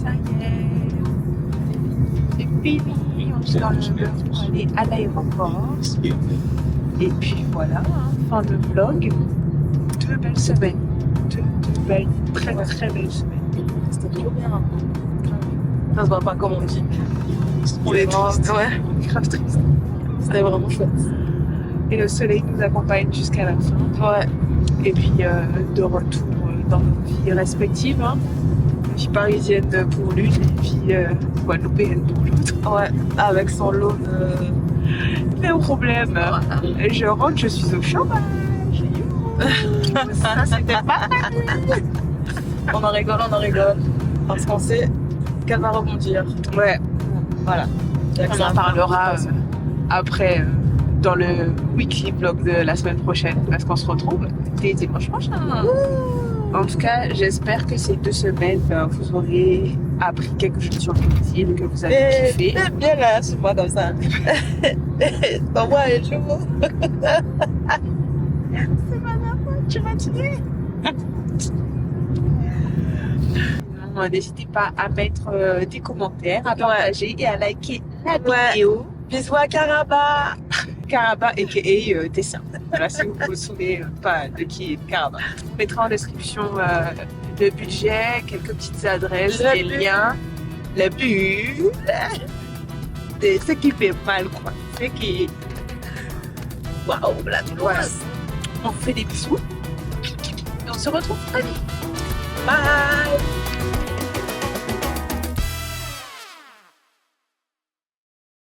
Ça y est. C'est fini. On est dans le bus pour aller à l'aéroport. Et puis voilà, fin de vlog. 2 belles semaines. 2 belles, très très belles semaines. C'était trop bien. Ça se voit pas comme on dit. On est triste. Ouais. Grave triste. C'était vraiment chouette. Et le soleil nous accompagne jusqu'à la fin. Ouais. Et puis de retour dans nos vies respectives. Hein. Vie parisienne pour l'une et puis guadeloupéenne pour l'autre. Ouais, avec son lot de... Mais au problème, je rentre, je suis au chômage. Ça, c'était pas On en rigole. Parce qu'on sait qu'elle va rebondir. Ouais, Voilà. on en parlera après dans le weekly vlog de la semaine prochaine parce qu'on se retrouve dès dimanche prochain. En tout cas, j'espère que ces 2 semaines, vous aurez appris quelque chose sur LinkedIn, que vous avez kiffé. Bien là, c'est pas comme ça. T'envoies un jour. Tu vas tuer. N'hésitez pas à mettre des commentaires, à partager et à liker la vidéo. Bisous à Caraba. Caraba a.k.a. Tessin. Voilà, si vous ne vous souvenez pas de qui est Caraba. On mettra en description le budget, quelques petites adresses, les liens, le but. C'est ce qui fait mal, quoi. Ce qui... Waouh, la douloureuse. On vous fait des bisous. Et on se retrouve très vite. Bye.